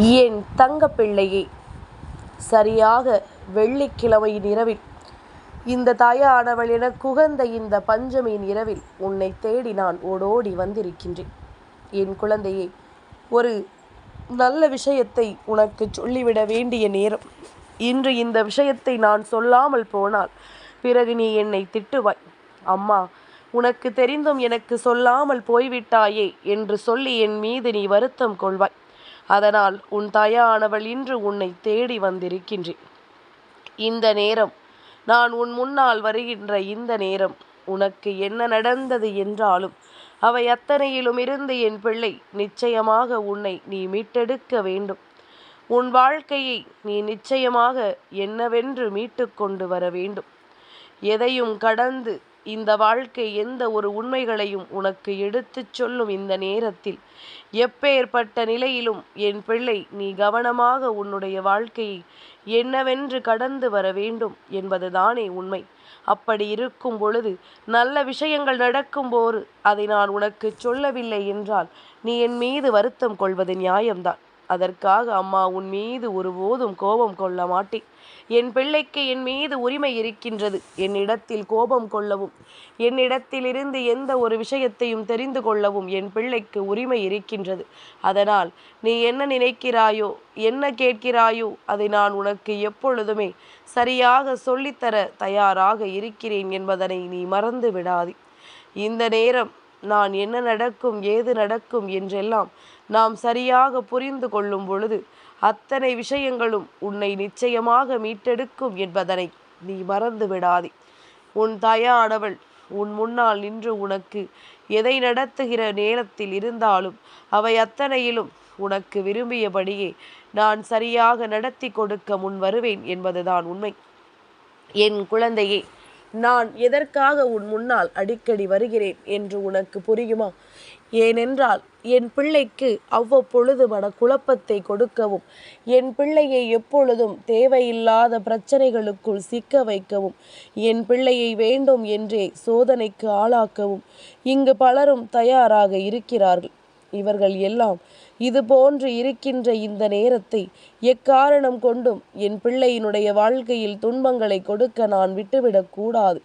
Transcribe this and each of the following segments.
என் தங்கப்பிள்ளையே, சரியாக வெள்ளிக்கிழமையின் இரவில் இந்த தாயானவள் எனக்குகந்த இந்த பஞ்சமியின் இரவில் உன்னை தேடி நான் ஓடோடி வந்திருக்கின்றேன். என் குழந்தையே, ஒரு நல்ல விஷயத்தை உனக்கு சொல்லிவிட வேண்டிய நேரம். இன்று இந்த விஷயத்தை நான் சொல்லாமல் போனால் பிறகு நீ என்னை திட்டுவாய். அம்மா, உனக்கு தெரிந்தும் எனக்கு சொல்லாமல் போய்விட்டாயே என்று சொல்லி என் மீது நீ வருத்தம் கொள்வாய். அதனால் உன் தாயானவள் இன்று உன்னை தேடி வந்திருக்கின்றேன். இந்த நேரம், நான் உன் முன்னால் வருகின்ற இந்த நேரம், உனக்கு என்ன நடந்தது என்றாலும் அவை அத்தனையிலும் இருந்து என் பிள்ளை, நிச்சயமாக உன்னை நீ மீட்டெடுக்க வேண்டும். உன் வாழ்க்கையை நீ நிச்சயமாக என்னவென்று மீட்டு கொண்டு வர வேண்டும். எதையும் கடந்து இந்த வாழ்க்கை எந்த ஒரு உண்மைகளையும் உனக்கு எடுத்துச் சொல்லும் இந்த நேரத்தில், எப்பேற்பட்ட நிலையிலும் என் பிள்ளை, நீ கவனமாக உன்னுடைய வாழ்க்கையை என்னவென்று கடந்து வர வேண்டும் என்பதுதானே உண்மை. அப்படி இருக்கும் பொழுது, நல்ல விஷயங்கள் நடக்கும்போது அதை நான் உனக்கு சொல்லவில்லை என்றால் நீ என் மீது வருத்தம் கொள்வது நியாயம்தான். அதற்காக அம்மா உன் மீது ஒருபோதும் கோபம் கொள்ள மாட்டேன். என் பிள்ளைக்கு என் மீது உரிமை இருக்கின்றது. என்னிடத்தில் கோபம் கொள்ளவும், என்னிடத்திலிருந்து எந்த ஒரு விஷயத்தையும் தெரிந்து கொள்ளவும் என் பிள்ளைக்கு உரிமை இருக்கின்றது. அதனால் நீ என்ன நினைக்கிறாயோ, என்ன கேட்கிறாயோ, அதை நான் உனக்கு எப்பொழுதுமே சரியாக சொல்லித்தர தயாராக இருக்கிறேன் என்பதனை நீ மறந்து விடாதே. இந்த நேரம் நான் என்ன நடக்கும், ஏது நடக்கும் என்றெல்லாம் நாம் சரியாக புரிந்து கொள்ளும் பொழுது அத்தனை விஷயங்களும் உன்னை நிச்சயமாக மீட்டெடுக்கும் என்பதனை நீ மறந்து விடாதே. உன் தாயானவள் உன் முன்னால் நின்று உனக்கு எதை நடத்துகிற நேரத்தில் இருந்தாலும் அவை அத்தனையிலும் உனக்கு விரும்பியபடியே நான் சரியாக நடத்தி கொடுக்க முன் வருவேன் என்பதுதான் உண்மை. என் குழந்தையே, நான் எதற்காக உன் முன்னால் அடிக்கடி வருகிறேன் என்று உனக்கு புரியுமா? ஏனென்றால் என் பிள்ளைக்கு அவ்வப்பொழுது குழப்பத்தை கொடுக்கவும், என் பிள்ளையை எப்பொழுதும் தேவையில்லாத பிரச்சனைகளுக்குள் சிக்க வைக்கவும், என் பிள்ளையை வேண்டும் என்றே சோதனைக்கு ஆளாக்கவும் இங்கு பலரும் தயாராக இருக்கிறார்கள். இவர்கள் எல்லாம் இதுபோன்று இருக்கின்ற இந்த நேரத்தை எக்காரணம் கொண்டும் என் பிள்ளையினுடைய வாழ்க்கையில் துன்பங்களை கொடுக்க நான் விட்டுவிடக்கூடாது.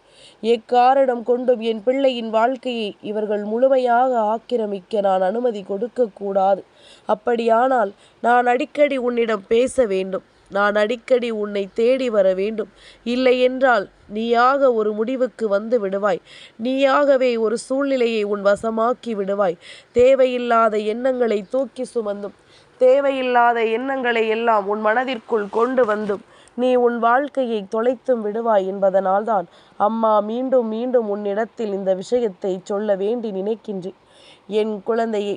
எக்காரணம் கொண்டும் என் பிள்ளையின் வாழ்க்கையை இவர்கள் முழுமையாக ஆக்கிரமிக்க நான் அனுமதி கொடுக்கக்கூடாது. அப்படியானால் நான் அடிக்கடி உன்னிடம் பேச வேண்டும். நான் அடிக்கடி உன்னை தேடி வர வேண்டும். இல்லை என்றால் நீயாக ஒரு முடிவுக்கு வந்து விடுவாய். நீயாகவே ஒரு சூழ்நிலையை உன் வசமாக்கி விடுவாய். தேவையில்லாத எண்ணங்களை தூக்கி சுமந்தும், தேவையில்லாத எண்ணங்களை எல்லாம் உன் மனதிற்குள் கொண்டு வந்தும் நீ உன் வாழ்க்கையை தொலைத்தும் விடுவாய் என்பதனால்தான் அம்மா மீண்டும் மீண்டும் உன்னிடத்தில் இந்த விஷயத்தை சொல்ல வேண்டி நினைக்கின்றேன். என் குழந்தையே,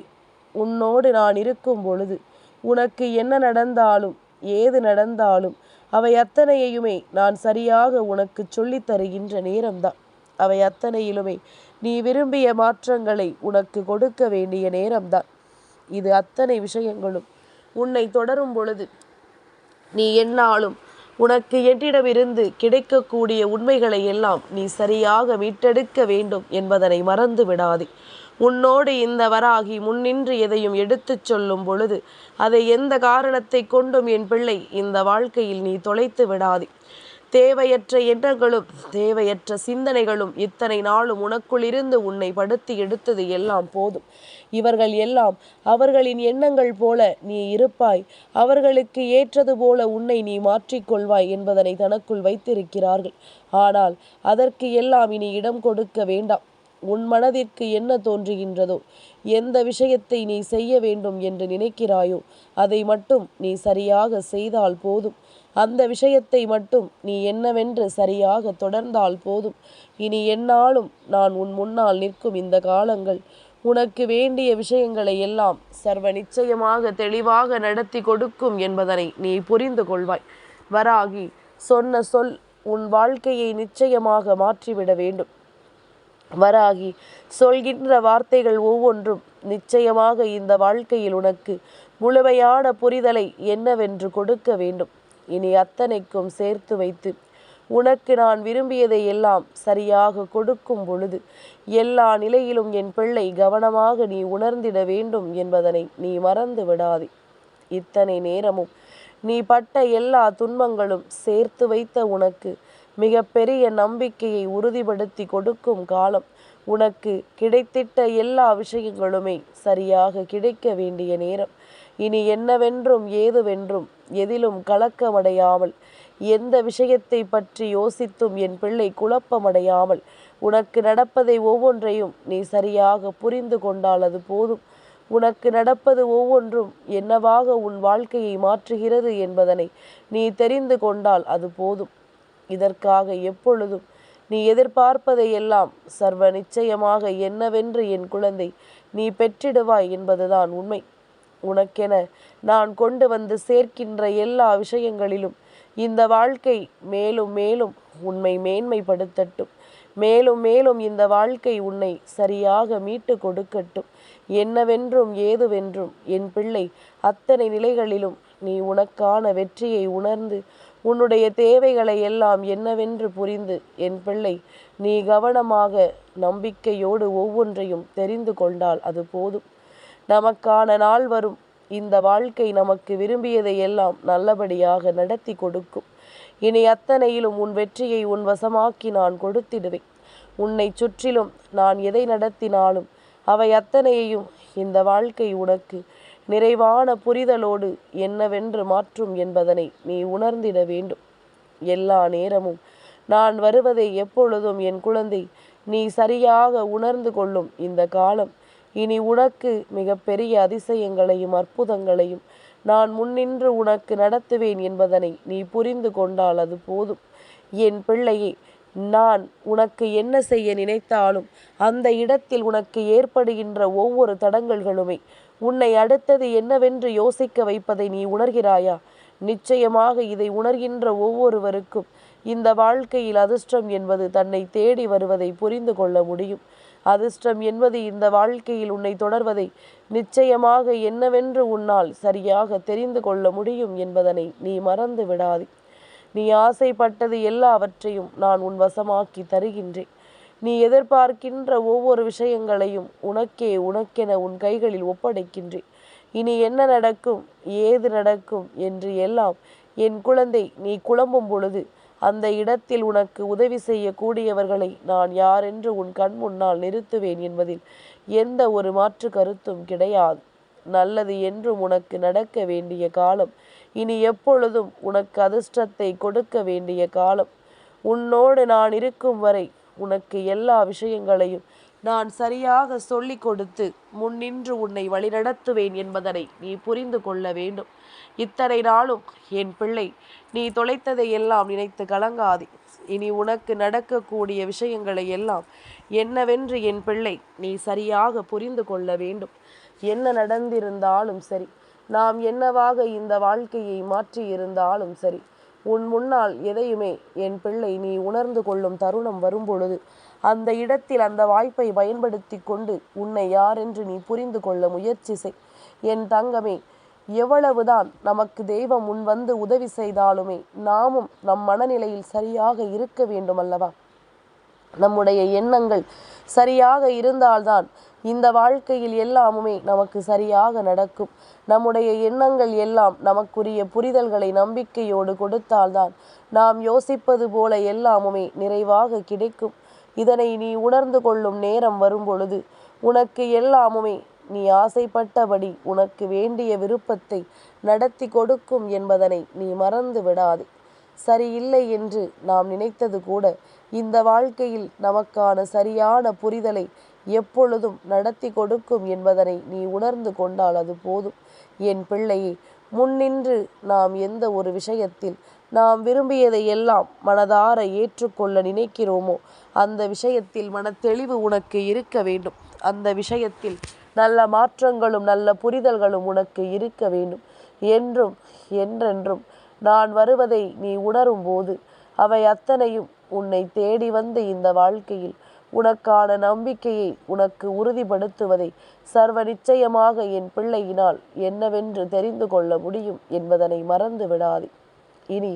உன்னோடு நான் இருக்கும் பொழுது உனக்கு என்ன நடந்தாலும், ஏது நடந்தாலும் அவை அத்தனையுமே நான் சரியாக உனக்கு சொல்லித் தருகின்ற நேரம்தான். அவை அத்தனையிலுமே நீ விரும்பிய மாற்றங்களை உனக்கு கொடுக்க வேண்டிய நேரம்தான். இது அத்தனை விஷயங்களும் உன்னை தொடரும் பொழுது நீ என்னாலும் உனக்கு என்னிடமிருந்து கிடைக்கக்கூடிய உண்மைகளை எல்லாம் நீ சரியாக மீட்டெடுக்க வேண்டும் என்பதனை மறந்து விடாதே. உன்னோடு இந்த வராகி முன்னின்று எதையும் எடுத்துச் சொல்லும் பொழுது அதை எந்த காரணத்தை கொண்டும் என் பிள்ளை இந்த வாழ்க்கையில் நீ தொலைத்து விடாதே. தேவையற்ற எண்ணங்களும் தேவையற்ற சிந்தனைகளும் இத்தனை நாளும் உனக்குள் இருந்து உன்னை படுத்தி எடுத்தது எல்லாம் போதும். இவர்கள் எல்லாம் அவர்களின் எண்ணங்கள் போல நீ இருப்பாய், அவர்களுக்கு ஏற்றது போல உன்னை நீ மாற்றிக்கொள்வாய் என்பதனை தனக்குள் வைத்திருக்கிறார்கள். ஆனால் அதற்கு எல்லாம் இனி இடம் கொடுக்க வேண்டாம். உன் மனதிற்கு என்ன தோன்றுகின்றதோ, எந்த விஷயத்தை நீ செய்ய வேண்டும் என்று நினைக்கிறாயோ அதை மட்டும் நீ சரியாக செய்தால் போதும். அந்த விஷயத்தை மட்டும் நீ என்னவென்று சரியாக தொடர்ந்தால் போதும். இனி என்னாலும் நான் உன் முன்னால் நிற்கும் இந்த காலங்கள் உனக்கு வேண்டிய விஷயங்களை எல்லாம் சர்வ நிச்சயமாக தெளிவாக நடத்தி கொடுக்கும் என்பதனை நீ புரிந்து கொள்வாய். வராகி சொன்ன சொல் உன் வாழ்க்கையை நிச்சயமாக மாற்றிவிட வேண்டும். வராகி சொல்கின்ற வார்த்தைகள் ஒவ்வொன்றும் நிச்சயமாக இந்த வாழ்க்கையில் உனக்கு முழுமையான புரிதலை என்னவென்று கொடுக்க வேண்டும். இனி அத்தனைக்கும் சேர்த்து வைத்து உனக்கு நான் விரும்பியதை எல்லாம் சரியாக கொடுக்கும் பொழுது எல்லா நிலையிலும் என் பிள்ளை கவனமாக நீ உணர்ந்திட வேண்டும் என்பதனை நீ மறந்து விடாதே. இத்தனை நேரமும் நீ பட்ட எல்லா துன்பங்களும் சேர்த்து வைத்த உனக்கு மிக பெரிய நம்பிக்கையை உறுதிப்படுத்தி கொடுக்கும் காலம். உனக்கு கிடைத்திட்ட எல்லா விஷயங்களுமே சரியாக கிடைக்க வேண்டிய நேரம். இனி என்னவென்றும் ஏதுவென்றும் எதிலும் கலக்கமடையாமல், எந்த விஷயத்தை பற்றி யோசித்தும் என் பிள்ளை குழப்பமடையாமல், உனக்கு நடப்பதை ஒவ்வொன்றையும் நீ சரியாக புரிந்து கொண்டால் அது போதும். உனக்கு நடப்பது ஒவ்வொன்றும் என்னவாக உன் வாழ்க்கையை மாற்றுகிறது என்பதனை நீ தெரிந்து கொண்டால் அது போதும். இதற்காக எப்பொழுதும் நீ எதிர்பார்ப்பதை எல்லாம் சர்வ நிச்சயமாக என்னவென்று என் குழந்தை நீ பெற்றிடுவாய் என்பதுதான் உண்மை. உனக்கென நான் கொண்டு வந்து சேர்க்கின்ற எல்லா விஷயங்களிலும் இந்த வாழ்க்கை மேலும் மேலும் உன்னை மேன்மைப்படுத்தட்டும். மேலும் மேலும் இந்த வாழ்க்கை உன்னை சரியாக மீட்டு கொடுக்கட்டும். என்னவென்றும் ஏதுவென்றும் என் பிள்ளை அத்தனை நிலைகளிலும் நீ உனக்கான வெற்றியை உணர்ந்து உன்னுடைய தேவைகளை எல்லாம் என்னவென்று புரிந்து என் பிள்ளை நீ கவனமாக நம்பிக்கையோடு ஒவ்வொன்றையும் தெரிந்து கொண்டால் அது போதும். நமக்கான நாள் வரும். இந்த வாழ்க்கை நமக்கு விரும்பியதை எல்லாம் நல்லபடியாக நடத்தி கொடுக்கும். இனி அத்தனையிலும் உன் வெற்றியை உன் வசமாக்கி நான் கொடுத்திடுவேன். உன்னை சுற்றிலும் நான் எதை நடத்தினாலும் அவை அத்தனையையும் இந்த வாழ்க்கை உனக்கு நிறைவான புரிதலோடு என்னவென்று மாற்றும் என்பதனை நீ உணர்ந்திட வேண்டும். எல்லா நேரமும் நான் வருவதை எப்பொழுதும் என் குழந்தை நீ சரியாக உணர்ந்து கொள்ளும் இந்த காலம் இனி உனக்கு மிக பெரிய அதிசயங்களையும் அற்புதங்களையும் நான் முன்னின்று உனக்கு நடத்துவேன் என்பதனை நீ புரிந்து கொண்டால் அது போதும். என் பிள்ளையே, நான் உனக்கு என்ன செய்ய நினைத்தாலும் அந்த இடத்தில் உனக்கு ஏற்படுகின்ற ஒவ்வொரு தடங்கல்களுமே உன்னை அடுத்தது என்னவென்று யோசிக்க வைப்பதை நீ உணர்கிறாயா? நிச்சயமாக இதை உணர்கின்ற ஒவ்வொருவருக்கும் இந்த வாழ்க்கையில் அதிர்ஷ்டம் என்பது தன்னை தேடி வருவதை புரிந்து கொள்ள முடியும். அதிர்ஷ்டம் என்பது இந்த வாழ்க்கையில் உன்னை தொடர்வதை நிச்சயமாக என்னவென்று உன்னால் சரியாக தெரிந்து கொள்ள முடியும் என்பதனை நீ மறந்து விடாதே. நீ ஆசைப்பட்டது எல்லாவற்றையும் நான் உன் வசமாக்கி தருகின்றேன். நீ எதிர்பார்க்கின்ற ஒவ்வொரு விஷயங்களையும் உனக்கென உன் கைகளில் ஒப்படைக்கின்றேன். இனி என்ன நடக்கும், ஏது நடக்கும் என்று எல்லாம் என் குழந்தை நீ குழம்பும் பொழுது அந்த இடத்தில் உனக்கு உதவி செய்யக்கூடியவர்களை நான் யாரென்று உன் கண் முன்னால் நிறுத்துவேன் என்பதில் எந்த ஒரு மாற்று கருத்தும் கிடையாது. நல்லது என்றும் உனக்கு நடக்க வேண்டிய காலம். இனி எப்பொழுதும் உனக்கு அதிர்ஷ்டத்தை கொடுக்க வேண்டிய காலம். உன்னோடு நான் இருக்கும் வரை உனக்கு எல்லா விஷயங்களையும் நான் சரியாக சொல்லி கொடுத்து முன்னின்று உன்னை வழிநடத்துவேன் என்பதனை நீ புரிந்து கொள்ள வேண்டும். இத்தனை நாளும் என் பிள்ளை நீ தொலைத்ததை எல்லாம் நினைத்து கலங்காதே. இனி உனக்கு நடக்கக்கூடிய விஷயங்களை எல்லாம் என்னவென்று என் பிள்ளை நீ சரியாக புரிந்து கொள்ள வேண்டும். என்ன நடந்திருந்தாலும் சரி, நாம் என்னவாக இந்த வாழ்க்கையை மாற்றி இருந்தாலும் சரி, உன் முன்னால் எதையுமே என் பிள்ளை நீ உணர்ந்து கொள்ளும் தருணம் வரும்பொழுது அந்த இடத்தில் அந்த வாய்ப்பை பயன்படுத்தி கொண்டு உன்னை யாரென்று நீ புரிந்து கொள்ள முயற்சி செய். என் தங்கமே, எவ்வளவுதான் நமக்கு தெய்வம் முன் வந்து உதவி செய்தாலுமே நாமும் நம் மனநிலையில் சரியாக இருக்க வேண்டும் அல்லவா? நம்முடைய எண்ணங்கள் சரியாக இருந்தால்தான் இந்த வாழ்க்கையில் எல்லாமுமே நமக்கு சரியாக நடக்கும். நம்முடைய எண்ணங்கள் எல்லாம் நமக்குரிய புரிதல்களை நம்பிக்கையோடு கொடுத்தால்தான் நாம் யோசிப்பது போல எல்லாமுமே நிறைவாக கிடைக்கும். இதனை நீ உணர்ந்து கொள்ளும் நேரம் வரும்பொழுது உனக்கு எல்லாமுமே நீ ஆசைப்பட்டபடி உனக்கு வேண்டிய விருப்பத்தை நடத்தி கொடுக்கும் என்பதனை நீ மறந்து விடாதே. சரியில்லை என்று நாம் நினைத்தது கூட இந்த வாழ்க்கையில் நமக்கான சரியான புரிதலை எப்பொழுதும் நடத்தி கொடுக்கும் என்பதனை நீ உணர்ந்து கொண்டால் அது போதும். என் பிள்ளையை, முன்னின்று நாம் எந்த ஒரு விஷயத்தில் நாம் விரும்பியதை எல்லாம் மனதார ஏற்றுக்கொள்ள நினைக்கிறோமோ அந்த விஷயத்தில் மனத்தெளிவு உனக்கு இருக்க வேண்டும். அந்த விஷயத்தில் நல்ல மாற்றங்களும் நல்ல புரிதல்களும் உனக்கு இருக்க வேண்டும். என்றும் என்றென்றும் நான் வருவதை நீ உணரும் போது அவை அத்தனையும் உன்னை தேடி வந்து இந்த வாழ்க்கையில் உனக்கான நம்பிக்கையை உனக்கு உறுதிப்படுத்துவதை சர்வ நிச்சயமாக என் பிள்ளையினால் என்னவென்று தெரிந்து கொள்ள முடியும் என்பதனை மறந்து விடாதே. இனி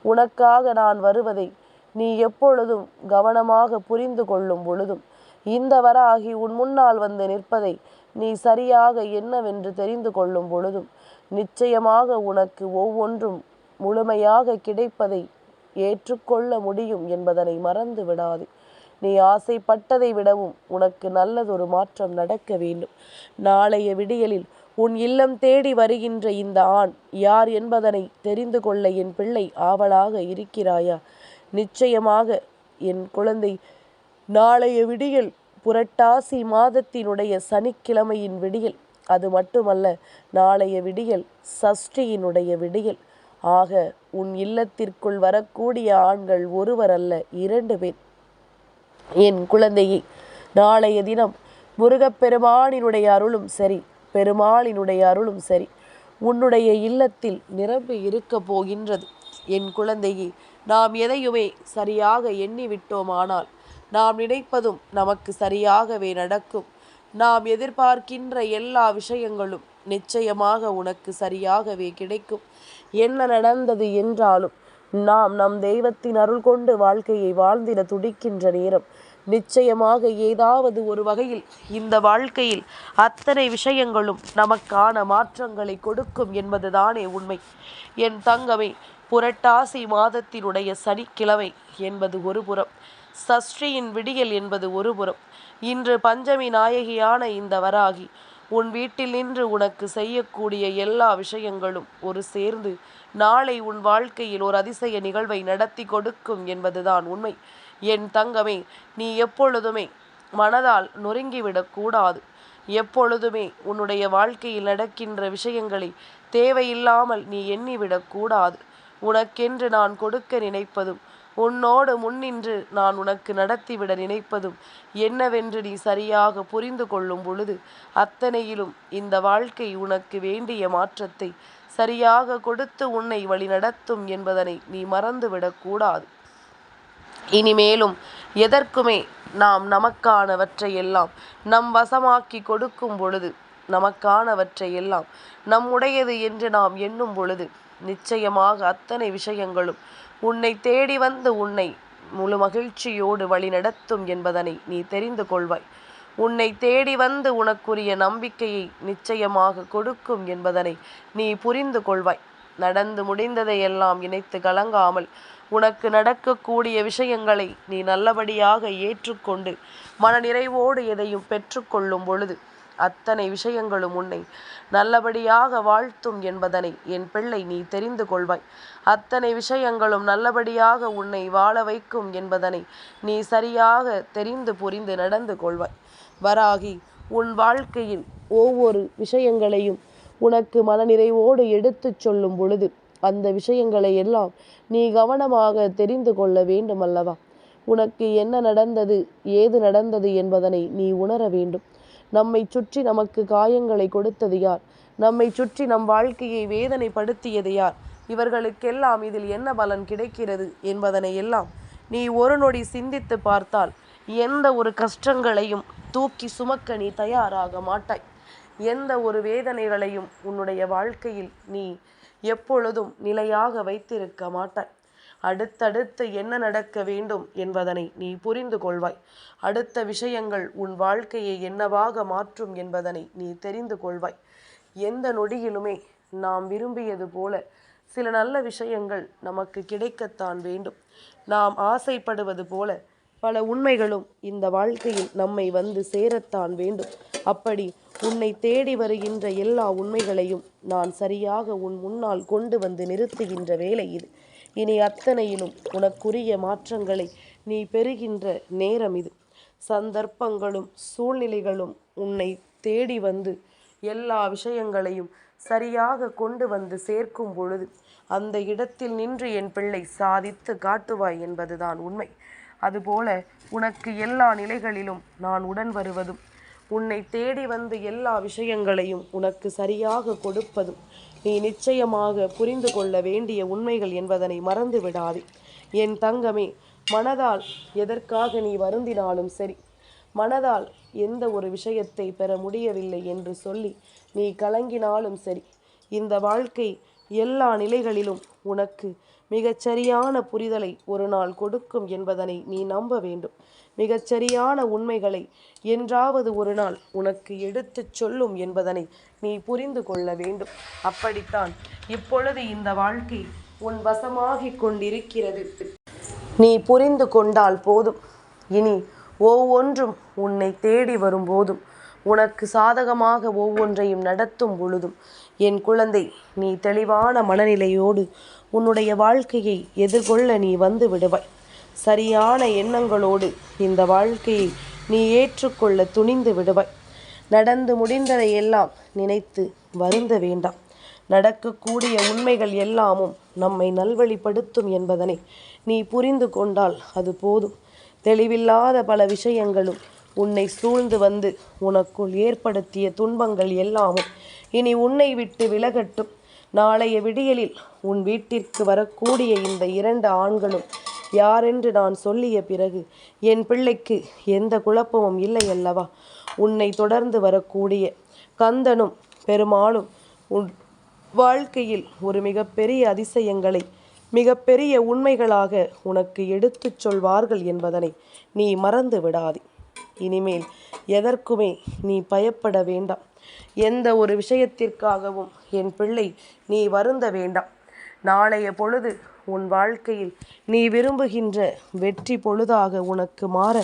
உனக்காக நான் வருவதை நீ எப்பொழுதும் கவனமாக புரிந்து கொள்ளும் பொழுதும் இந்த வராகி உன் முன்னால் வந்து நிற்பதை நீ சரியாக என்னவென்று தெரிந்து கொள்ளும் பொழுதும் நிச்சயமாக உனக்கு ஒவ்வொன்றும் முழுமையாக கிடைப்பதை ஏற்றுக்கொள்ள முடியும் என்பதனை மறந்து விடாது. நீ ஆசைப்பட்டதை விடவும் உனக்கு நல்லதொரு மாற்றம் நடக்க வேண்டும். நாளைய விடியலில் உன் இல்லம் தேடி வருகின்ற இந்த ஆண் யார் என்பதனை தெரிந்து கொள்ள என் பிள்ளை ஆவலாக இருக்கிறாயா? நிச்சயமாக என் குழந்தை, நாளைய விடியல் புரட்டாசி மாதத்தினுடைய சனிக்கிழமையின் விடியல். அது மட்டுமல்ல, நாளைய விடியல் சஷ்டியினுடைய விடியல். ஆக உன் இல்லத்திற்குள் வரக்கூடிய ஆண்கள் ஒருவர் அல்ல, 2 பேர். என் குழந்தையை, நாளைய தினம் முருகப்பெருமானினுடைய அருளும் சரி, பெருமாளினுடைய அருளும் சரி உன்னுடைய இல்லத்தில் நிரம்பி இருக்க போகின்றது. என் குழந்தையை, நாம் எதையுமே சரியாக எண்ணி விட்டோமானால் நாம் நினைப்பதும் நமக்கு சரியாகவே நடக்கும். நாம் எதிர்பார்க்கின்ற எல்லா விஷயங்களும் நிச்சயமாக உனக்கு சரியாகவே கிடைக்கும். என்ன நடந்தது என்றாலும் நாம் நம் தெய்வத்தின் அருள் கொண்டு வாழ்க்கையை வாழ்ந்திட துடிக்கின்ற நேரம் நிச்சயமாக ஏதாவது ஒரு வகையில் இந்த வாழ்க்கையில் அத்தனை விஷயங்களும் நமக்கான மாற்றங்களை கொடுக்கும் என்பதுதானே உண்மை. என் தங்கமே, புரட்டாசி மாதத்தினுடைய சனிக்கிழமை என்பது ஒரு புறம், சஷ்டியின் விடியல் என்பது ஒரு புறம். இன்று பஞ்சமி நாயகியான இந்த வராகி உன் வீட்டில் நின்று உனக்கு செய்யக்கூடிய எல்லா விஷயங்களும் ஒரு சேர்ந்து நாளை உன் வாழ்க்கையில் ஒரு அதிசய நிகழ்வை நடத்தி கொடுக்கும் என்பதுதான் உண்மை. என் தங்கமே, நீ எப்பொழுதுமே மனதால் நொறுங்கிவிடக்கூடாது. எப்பொழுதுமே உன்னுடைய வாழ்க்கையில் நடக்கின்ற விஷயங்களை தேவையில்லாமல் நீ எண்ணிவிடக்கூடாது. உனக்கென்று நான் கொடுக்க நினைப்பதும் உன்னோடு முன்னின்று நான் உனக்கு நடத்திவிட நினைப்பதும் என்னவென்று நீ சரியாக புரிந்து கொள்ளும் பொழுது அத்தனையிலும் இந்த வாழ்க்கை உனக்கு வேண்டிய மாற்றத்தை சரியாக கொடுத்து உன்னை வழிநடத்தும் என்பதனை நீ மறந்துவிடக்கூடாது. இனிமேலும் எதற்குமே நாம் நமக்கானவற்றை எல்லாம் நம் வசமாக்கி கொடுக்கும் பொழுது, நமக்கானவற்றை எல்லாம் நம்முடையது என்று நாம் எண்ணும் பொழுது நிச்சயமாக அத்தனை விஷயங்களும் உன்னை தேடி வந்து உன்னை முழு மகிழ்ச்சியோடு வழி நடத்தும் என்பதனை நீ தெரிந்து கொள்வாய். உன்னை தேடி வந்து உனக்குரிய நம்பிக்கையை நிச்சயமாக கொடுக்கும் என்பதனை நீ புரிந்து கொள்வாய். நடந்து முடிந்ததையெல்லாம் நினைத்து கலங்காமல் உனக்கு நடக்கக்கூடிய விஷயங்களை நீ நல்லபடியாக ஏற்றுக்கொண்டு மனநிறைவோடு எதையும் பெற்றுக்கொள்ளும் பொழுது அத்தனை விஷயங்களும் உன்னை நல்லபடியாக வாழ்த்தும் என்பதனை என் பிள்ளை நீ தெரிந்து கொள்வாய். அத்தனை விஷயங்களும் நல்லபடியாக உன்னை வாழ வைக்கும் என்பதனை நீ சரியாக தெரிந்து புரிந்து நடந்து கொள்வாய். வராகி, உன் வாழ்க்கையில் ஒவ்வொரு விஷயங்களையும் உனக்கு மனநிறைவோடு எடுத்துச் சொல்லும் பொழுது அந்த விஷயங்களை எல்லாம் நீ கவனமாக தெரிந்து கொள்ள வேண்டும் அல்லவா? உனக்கு என்ன நடந்தது, ஏது நடந்தது என்பதனை நீ உணர வேண்டும். நம்மை சுற்றி நமக்கு காயங்களை கொடுத்தது யார்? நம்மை சுற்றி நம் வாழ்க்கையை வேதனைப்படுத்தியது யார்? இவர்களுக்கெல்லாம் இதில் என்ன பலன் கிடைக்கிறது என்பதனை எல்லாம் நீ ஒரு நொடி சிந்தித்து பார்த்தால் எந்த ஒரு கஷ்டங்களையும் தூக்கி சுமக்க நீ தயாராக மாட்டாய். எந்த ஒரு வேதனைகளையும் உன்னுடைய வாழ்க்கையில் நீ எப்பொழுதும் நிலையாக வைத்திருக்க மாட்டாய். அடுத்தடுத்து என்ன நடக்க வேண்டும் என்பதனை நீ புரிந்து கொள்வாய். அடுத்த விஷயங்கள் உன் வாழ்க்கையை என்னவாக மாற்றும் என்பதனை நீ தெரிந்து கொள்வாய். எந்த நொடியிலுமே நாம் விரும்பியது போல சில நல்ல விஷயங்கள் நமக்கு கிடைக்கத்தான் வேண்டும். நாம் ஆசைப்படுவது போல பல உண்மைகளும் இந்த வாழ்க்கையில் நம்மை வந்து சேரத்தான் வேண்டும். அப்படி உன்னை தேடி வருகின்ற எல்லா உண்மைகளையும் நான் சரியாக உன் முன்னால் கொண்டு வந்து நிறுத்துகின்ற வேலை இது. இனி அத்தனையிலும் உனக்குரிய மாற்றங்களை நீ பெறுகின்ற நேரம் இது. சந்தர்ப்பங்களும் சூழ்நிலைகளும் உன்னை தேடி வந்து எல்லா விஷயங்களையும் சரியாக கொண்டு வந்து சேர்க்கும் பொழுது அந்த இடத்தில் நின்று என் பிள்ளை சாதித்து காட்டுவாய் என்பதுதான் உண்மை. அதுபோல உனக்கு எல்லா நிலைகளிலும் நான் உடன் வருவதும் உன்னை தேடி வந்து எல்லா விஷயங்களையும் உனக்கு சரியாக கொடுப்பதும் நீ நிச்சயமாக புரிந்து கொள்ள வேண்டிய உண்மைகள் என்பதனை மறந்து விடாதே. என் தங்கமே, மனதால் எதற்காக நீ வருந்தினாலும் சரி, மனதால் எந்த ஒரு விஷயத்தை பெற முடியவில்லை என்று சொல்லி நீ கலங்கினாலும் சரி, இந்த வாழ்க்கை எல்லா நிலைகளிலும் உனக்கு மிகச்சரியான புரிதலை ஒரு நாள் கொடுக்கும் என்பதனை நீ நம்ப வேண்டும். மிகச்சரியான உண்மைகளை என்றாவது ஒரு நாள் உனக்கு எடுத்துச் சொல்லும் என்பதனை நீ புரிந்து கொள்ள வேண்டும். அப்படித்தான் இப்பொழுது இந்த வாழ்க்கை உன் வசமாகிக் கொண்டிருக்கிறது. நீ புரிந்து கொண்டால் போதும். இனி ஒவ்வொன்றும் உன்னை தேடி வரும்போதும் உனக்கு சாதகமாக ஒவ்வொன்றையும் நடத்தும் பொழுதும் என் குழந்தை, நீ தெளிவான மனநிலையோடு உன்னுடைய வாழ்க்கையை எதிர்கொள்ள நீ வந்து விடுவாய். சரியான எண்ணங்களோடு இந்த வாழ்க்கையை நீ ஏற்றுக்கொள்ள துணிந்து விடுவாய். நடந்து முடிந்ததை எல்லாம் நினைத்து வருந்த வேண்டாம். நடக்கக்கூடிய உண்மைகள் எல்லாமும் நம்மை நல்வழிப்படுத்தும் என்பதனை நீ புரிந்து கொண்டால் அது போதும். தெளிவில்லாத பல விஷயங்களும் உன்னை சூழ்ந்து வந்து உனக்குள் ஏற்படுத்திய துன்பங்கள் எல்லாமும் இனி உன்னை விட்டு விலகட்டும். நாளைய விடியலில் உன் வீட்டிற்கு வரக்கூடிய இந்த 2 ஆண்களும் யாரென்று நான் சொல்லிய பிறகு என் பிள்ளைக்கு எந்த குழப்பமும் இல்லை அல்லவா? உன்னை தொடர்ந்து வரக்கூடிய கந்தனும் பெருமாளும் உன் வாழ்க்கையில் ஒரு மிகப்பெரிய அதிசயங்களை மிகப்பெரிய உண்மைகளாக உனக்கு எடுத்துச் சொல்வார்கள் என்பதனை நீ மறந்து விடாதே. இனிமேல் எதற்குமே நீ பயப்பட வேண்டாம். எந்த ஒரு விஷயத்திற்காகவும் என் பிள்ளை நீ வருந்த வேண்டாம். நாளைய பொழுது உன் வாழ்க்கையில் நீ விரும்புகின்ற வெற்றி பொழுதாக உனக்கு மாற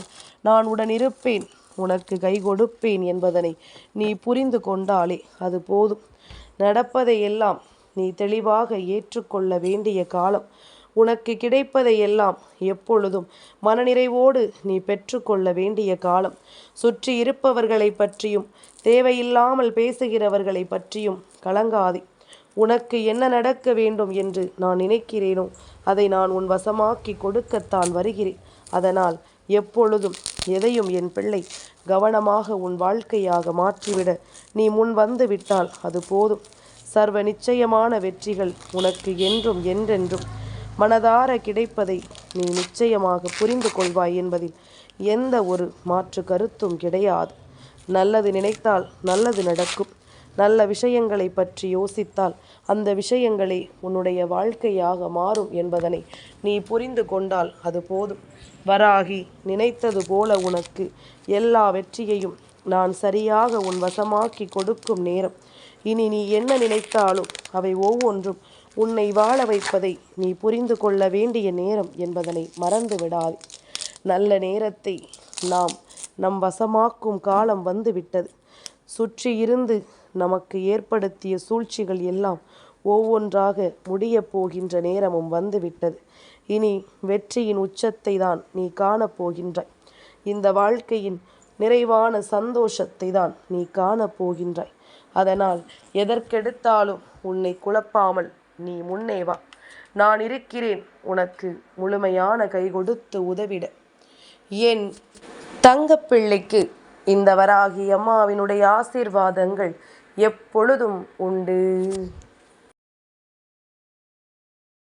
நான் உடனிருப்பேன், உனக்கு கை கொடுப்பேன் என்பதனை நீ புரிந்து கொண்டாலே அது போதும். நடப்பதையெல்லாம் நீ தெளிவாக ஏற்றுக்கொள்ள வேண்டிய காலம். உனக்கு கிடைப்பதையெல்லாம் எப்பொழுதும் மனநிறைவோடு நீ பெற்றுக்கொள்ள வேண்டிய காலம். சுற்றி இருப்பவர்களை பற்றியும் தேவையில்லாமல் பேசுகிறவர்களை பற்றியும் கலங்காதே. உனக்கு என்ன நடக்க வேண்டும் என்று நான் நினைக்கிறேனோ அதை நான் உன் வசமாக்கி கொடுக்கத்தான் வருகிறேன். அதனால் எப்பொழுதும் எதையும் என் பிள்ளை கவனமாக உன் வாழ்க்கையாக மாற்றிவிட நீ முன் வந்து விட்டால் அது போதும். சர்வ நிச்சயமான வெற்றிகள் உனக்கு என்றும் என்றென்றும் மனதார கிடைப்பதை நீ நிச்சயமாக புரிந்து கொள்வாய் என்பதில் எந்த ஒரு மாற்று கருத்தும் கிடையாது. நல்லது நினைத்தால் நல்லது நடக்கும். நல்ல விஷயங்களை பற்றி யோசித்தால் அந்த விஷயங்களே உன்னுடைய வாழ்க்கையாக மாறும் என்பதனை நீ புரிந்து கொண்டால் அது போதும். வராகி நினைத்தது போல உனக்கு எல்லா வெற்றியையும் நான் சரியாக உன் வசமாக்கி கொடுக்கும் நேரம். இனி நீ என்ன நினைத்தாலும் அவை ஒவ்வொன்றும் உன்னை வாழ வைப்பதை நீ புரிந்து கொள்ள வேண்டிய நேரம் என்பதனை மறந்து விடாதே. நல்ல நேரத்தை நாம் நம் வசமாக்கும் காலம் வந்துவிட்டது. சுற்றி இருந்து நமக்கு ஏற்படுத்திய சூழ்ச்சிகள் எல்லாம் ஒவ்வொன்றாக முடியப் போகின்ற நேரமும் வந்துவிட்டது. இனி வெற்றியின் உச்சத்தை தான் நீ காணப்போகின்றாய். இந்த வாழ்க்கையின் நிறைவான சந்தோஷத்தை தான் நீ காணப்போகின்றாய். அதனால் எதற்கெடுத்தாலும் உன்னை குழப்பாமல் நீ முன்னே வா. நான் இருக்கிறேன் உனக்கு முழுமையான கை கொடுத்து உதவிட. என் தங்கப்பிள்ளைக்கு இந்த வராகி அம்மாவினுடைய ஆசீர்வாதங்கள் எப்பொழுதும் உண்டு.